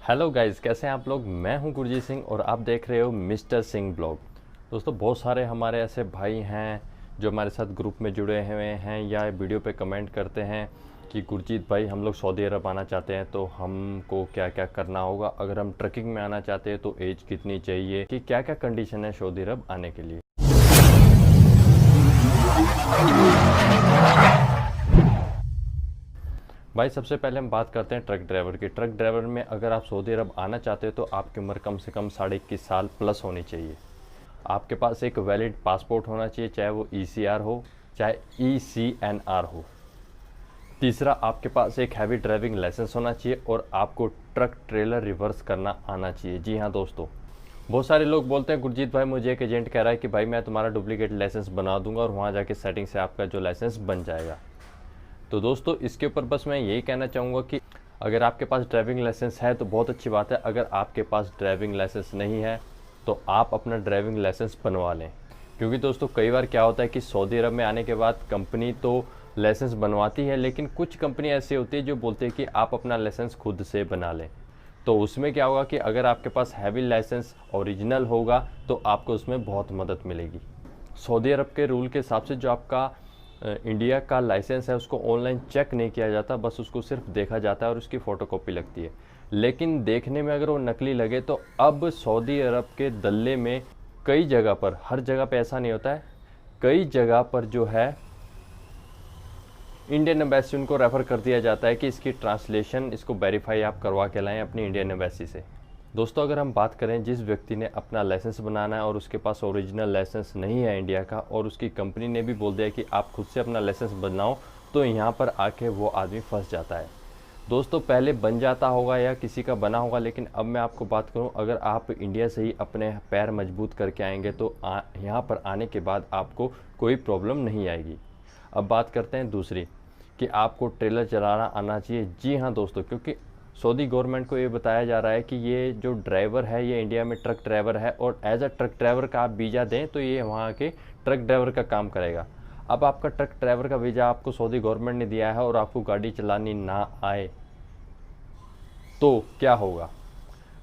Hello guys, कैसे हैं आप लोग। मैं हूं गुरजीत सिंह और आप देख रहे हो मिस्टर सिंह ब्लॉग। दोस्तों, बहुत सारे हमारे ऐसे भाई हैं जो हमारे साथ ग्रुप में जुड़े हुए हैं या वीडियो पे कमेंट करते हैं कि गुरजीत भाई, हम लोग सऊदी अरब आना चाहते हैं तो हमको क्या क्या करना होगा, अगर हम ट्रकिंग में आना चाहते हैं तो एज कितनी चाहिए, कि क्या क्या कंडीशन है सऊदी अरब आने के लिए। भाई, सबसे पहले हम बात करते हैं ट्रक ड्राइवर की। ट्रक ड्राइवर में अगर आप सऊदी अरब आना चाहते हो तो आपकी उम्र कम से कम 21.5 साल प्लस होनी चाहिए। आपके पास एक वैलिड पासपोर्ट होना चाहिए, चाहे वो ECR हो चाहे ECNR हो। तीसरा, आपके पास एक हैवी ड्राइविंग लाइसेंस होना चाहिए और आपको ट्रक ट्रेलर रिवर्स करना आना चाहिए। जी हाँ दोस्तों, बहुत सारे लोग बोलते हैं गुरजीत भाई, मुझे एक एजेंट कह रहा है कि भाई मैं तुम्हारा डुप्लीकेट लाइसेंस बना दूंगा और वहाँ जाके सेटिंग से आपका जो लाइसेंस बन जाएगा। तो दोस्तों, इसके ऊपर बस मैं यही कहना चाहूँगा कि अगर आपके पास ड्राइविंग लाइसेंस है तो बहुत अच्छी बात है। अगर आपके पास ड्राइविंग लाइसेंस नहीं है तो आप अपना ड्राइविंग लाइसेंस बनवा लें, क्योंकि दोस्तों कई बार क्या होता है कि सऊदी अरब में आने के बाद कंपनी तो लाइसेंस बनवाती है, लेकिन कुछ कंपनी ऐसी होती है जो बोलती है कि आप अपना लाइसेंस खुद से बना लें। तो उसमें क्या होगा कि अगर आपके पास हैवी लाइसेंस ओरिजिनल होगा तो आपको उसमें बहुत मदद मिलेगी। सऊदी अरब के रूल के हिसाब से जो आपका इंडिया का लाइसेंस है उसको ऑनलाइन चेक नहीं किया जाता, बस उसको सिर्फ देखा जाता है और उसकी फ़ोटोकॉपी लगती है। लेकिन देखने में अगर वो नकली लगे तो अब सऊदी अरब के दल्ले में कई जगह पर, हर जगह पे ऐसा नहीं होता है, कई जगह पर जो है इंडियन एम्बेसी उनको रेफ़र कर दिया जाता है कि इसकी ट्रांसलेशन, इसको वेरीफाई आप करवा के लाएँ अपनी इंडियन एम्बेसी से। दोस्तों, अगर हम बात करें जिस व्यक्ति ने अपना लाइसेंस बनाना है और उसके पास ओरिजिनल लाइसेंस नहीं है इंडिया का और उसकी कंपनी ने भी बोल दिया कि आप खुद से अपना लाइसेंस बनाओ, तो यहाँ पर आके वो आदमी फंस जाता है। दोस्तों, पहले बन जाता होगा या किसी का बना होगा, लेकिन अब मैं आपको बात करूँ, अगर आप इंडिया से ही अपने पैर मजबूत करके आएंगे तो यहाँ पर आने के बाद आपको कोई प्रॉब्लम नहीं आएगी। अब बात करते हैं दूसरी, कि आपको ट्रेलर चलाना आना चाहिए। जी हाँ दोस्तों, क्योंकि सऊदी गवर्नमेंट को ये बताया जा रहा है कि ये जो ड्राइवर है ये इंडिया में ट्रक ड्राइवर है और एज अ ट्रक ड्राइवर का आप वीज़ा दें तो ये वहाँ के ट्रक ड्राइवर का काम करेगा। अब आपका ट्रक ड्राइवर का वीज़ा आपको सऊदी गवर्नमेंट ने दिया है और आपको गाड़ी चलानी ना आए तो क्या होगा।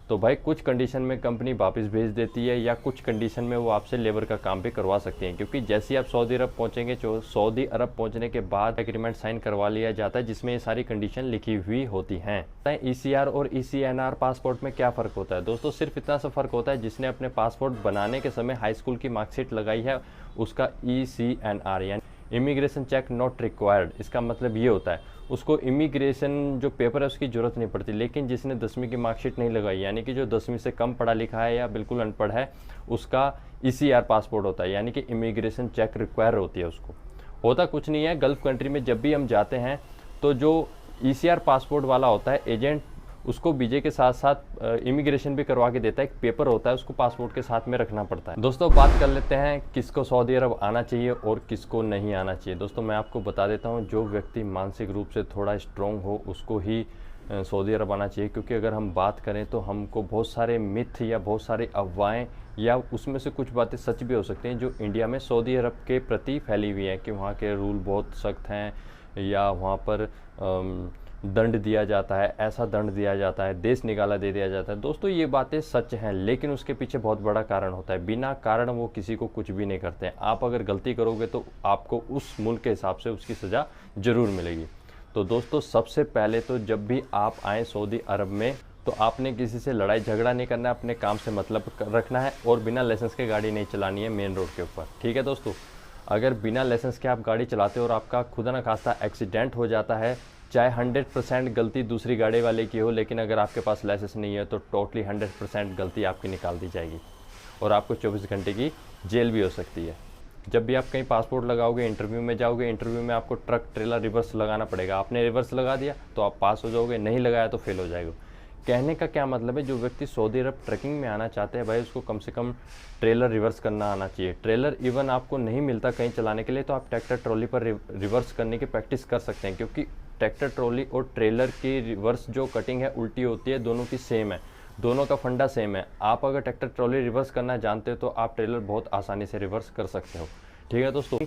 तो भाई, कुछ कंडीशन में कंपनी वापस भेज देती है या कुछ कंडीशन में वो आपसे लेबर का काम भी करवा सकती हैं, क्योंकि जैसे ही आप सऊदी अरब पहुंचेंगे, सऊदी अरब पहुंचने के बाद एग्रीमेंट साइन करवा लिया जाता है जिसमें ये सारी कंडीशन लिखी हुई होती हैं। ECR और ECNR पासपोर्ट में क्या फ़र्क होता है दोस्तों? सिर्फ इतना सा फ़र्क होता है, जिसने अपने पासपोर्ट बनाने के समय हाई स्कूल की मार्कशीट लगाई है उसका ECNR यानी इमिग्रेशन चेक नॉट रिक्वायर्ड। इसका मतलब ये होता है उसको इमिग्रेशन जो पेपर है उसकी ज़रूरत नहीं पड़ती। लेकिन जिसने 10वीं की मार्कशीट नहीं लगाई, यानी कि जो 10वीं से कम पढ़ा लिखा है या बिल्कुल अनपढ़ है, उसका ECR पासपोर्ट होता है, यानी कि इमिग्रेशन चेक रिक्वायर होती है उसको। होता कुछ नहीं है, गल्फ़ कंट्री में जब भी हम जाते हैं तो जो ECR पासपोर्ट वाला होता है एजेंट, उसको वीजे के साथ साथ इमिग्रेशन भी करवा के देता है। एक पेपर होता है, उसको पासपोर्ट के साथ में रखना पड़ता है। दोस्तों, बात कर लेते हैं किसको सऊदी अरब आना चाहिए और किसको नहीं आना चाहिए। दोस्तों, मैं आपको बता देता हूँ, जो व्यक्ति मानसिक रूप से थोड़ा स्ट्रॉन्ग हो उसको ही सऊदी अरब आना चाहिए, क्योंकि अगर हम बात करें तो हमको बहुत सारे मिथ या बहुत सारी अफवाहें या उसमें से कुछ बातें सच भी हो सकती हैं जो इंडिया में सऊदी अरब के प्रति फैली हुई हैं, कि वहाँ के रूल बहुत सख्त हैं या वहाँ पर दंड दिया जाता है, ऐसा दंड दिया जाता है, देश निकाला दे दिया जाता है। दोस्तों, ये बातें सच हैं, लेकिन उसके पीछे बहुत बड़ा कारण होता है। बिना कारण वो किसी को कुछ भी नहीं करते हैं। आप अगर गलती करोगे तो आपको उस मुल्क के हिसाब से उसकी सज़ा ज़रूर मिलेगी। तो दोस्तों, सबसे पहले तो जब भी आप आएँ सऊदी अरब में तो आपने किसी से लड़ाई झगड़ा नहीं करना है, अपने काम से मतलब रखना है और बिना लाइसेंस के गाड़ी नहीं चलानी है मेन रोड के ऊपर। ठीक है दोस्तों, अगर बिना लाइसेंस के आप गाड़ी चलाते हो और आपका खुदा न खास्ता एक्सीडेंट हो जाता है, चाहे 100% गलती दूसरी गाड़ी वाले की हो, लेकिन अगर आपके पास लाइसेंस नहीं है तो टोटली 100% गलती आपकी निकाल दी जाएगी और आपको 24 घंटे की जेल भी हो सकती है। जब भी आप कहीं पासपोर्ट लगाओगे, इंटरव्यू में जाओगे, इंटरव्यू में आपको ट्रक ट्रेलर रिवर्स लगाना पड़ेगा। आपने रिवर्स लगा दिया तो आप पास हो जाओगे, नहीं लगाया तो फेल हो जाएगा। कहने का क्या मतलब है, जो व्यक्ति सऊदी अरब ट्रकिंग में आना चाहते हैं भाई, उसको कम से कम ट्रेलर रिवर्स करना आना चाहिए। ट्रेलर इवन आपको नहीं मिलता कहीं चलाने के लिए तो आप ट्रैक्टर ट्रॉली पर रिवर्स करने की प्रैक्टिस कर सकते हैं, क्योंकि ट्रैक्टर ट्रॉली और ट्रेलर की रिवर्स जो कटिंग है उल्टी होती है, दोनों की सेम है, दोनों का फंडा सेम है। आप अगर ट्रैक्टर ट्रॉली रिवर्स करना जानते हो तो आप ट्रेलर बहुत आसानी से रिवर्स कर सकते हो। ठीक है दोस्तों,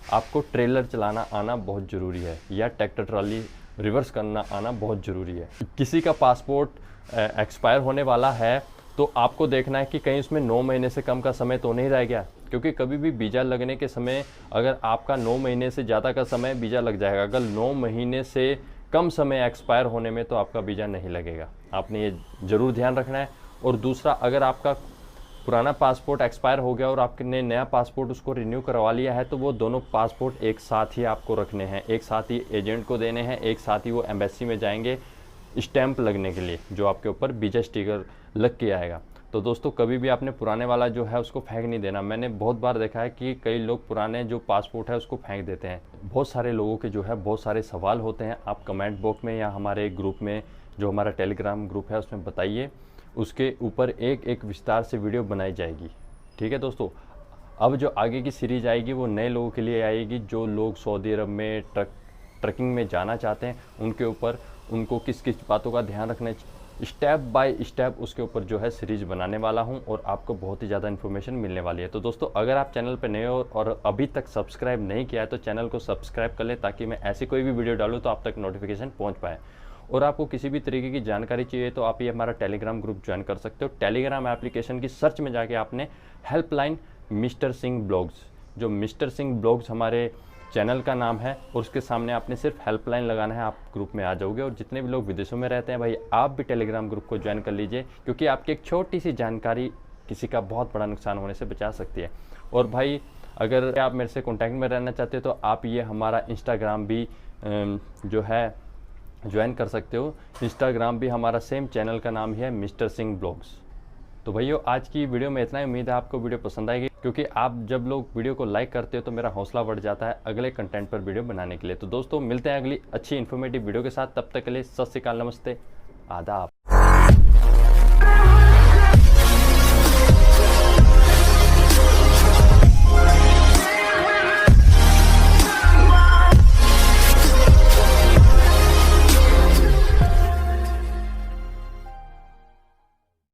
आपको ट्रेलर चलाना आना बहुत ज़रूरी है या ट्रैक्टर ट्रॉली रिवर्स करना आना बहुत ज़रूरी है। किसी का पासपोर्ट एक्सपायर होने वाला है तो आपको देखना है कि कहीं उसमें 9 महीने से कम का समय तो नहीं रह गया, क्योंकि कभी भी वीज़ा लगने के समय अगर आपका 9 महीने से ज़्यादा का समय वीज़ा लग जाएगा, अगर 9 महीने से कम समय एक्सपायर होने में तो आपका वीज़ा नहीं लगेगा। आपने ये ज़रूर ध्यान रखना है। और दूसरा, अगर आपका पुराना पासपोर्ट एक्सपायर हो गया और आपने नया पासपोर्ट उसको रिन्यू करवा लिया है तो वो दोनों पासपोर्ट एक साथ ही आपको रखने हैं, एक साथ ही एजेंट को देने हैं, एक साथ ही वो एम्बेसी में जाएंगे स्टैंप लगने के लिए, जो आपके ऊपर वीज़ा स्टिकर लग के आएगा। तो दोस्तों कभी भी आपने पुराने वाला जो है उसको फेंक नहीं देना। मैंने बहुत बार देखा है कि कई लोग पुराने जो पासपोर्ट है उसको फेंक देते हैं। बहुत सारे लोगों के जो है बहुत सारे सवाल होते हैं, आप कमेंट बॉक्स में या हमारे ग्रुप में, जो हमारा टेलीग्राम ग्रुप है उसमें बताइए, उसके ऊपर एक एक विस्तार से वीडियो बनाई जाएगी। ठीक है दोस्तों, अब जो आगे की सीरीज आएगी वो नए लोगों के लिए आएगी, जो लोग सऊदी अरब में ट्रकिंग में जाना चाहते हैं उनके ऊपर उनको किस किस बातों का ध्यान रखना है, स्टेप बाय स्टेप उसके ऊपर जो है सीरीज बनाने वाला हूं और आपको बहुत ही ज़्यादा इन्फॉर्मेशन मिलने वाली है। तो दोस्तों अगर आप चैनल पर नए हो और अभी तक सब्सक्राइब नहीं किया है तो चैनल को सब्सक्राइब कर लें, ताकि मैं ऐसी कोई भी वीडियो डालूँ तो आप तक नोटिफिकेशन पहुँच पाए। और आपको किसी भी तरीके की जानकारी चाहिए तो आप ये हमारा टेलीग्राम ग्रुप ज्वाइन कर सकते हो। टेलीग्राम एप्लीकेशन की सर्च में जाके आपने हेल्पलाइन मिस्टर सिंह ब्लॉग्स, जो मिस्टर सिंह ब्लॉग्स हमारे चैनल का नाम है, और उसके सामने आपने सिर्फ हेल्पलाइन लगाना है, आप ग्रुप में आ जाओगे। और जितने भी लोग विदेशों में रहते हैं भाई, आप भी टेलीग्राम ग्रुप को ज्वाइन कर लीजिए, क्योंकि आपकी एक छोटी सी जानकारी किसी का बहुत बड़ा नुकसान होने से बचा सकती है। और भाई अगर आप मेरे से कॉन्टैक्ट में रहना चाहते हो तो आप ये हमारा इंस्टाग्राम भी जो है ज्वाइन कर सकते हो। इंस्टाग्राम भी हमारा सेम चैनल का नाम ही है मिस्टर सिंह ब्लॉग्स। तो भैया आज की वीडियो में इतना ही। उम्मीद है आपको वीडियो पसंद आएगी, क्योंकि आप जब लोग वीडियो को लाइक करते हो तो मेरा हौसला बढ़ जाता है अगले कंटेंट पर वीडियो बनाने के लिए। तो दोस्तों मिलते हैं अगली अच्छी इन्फॉर्मेटिव वीडियो के साथ, तब तक के लिए सत श्री अकाल, नमस्ते, आदाब।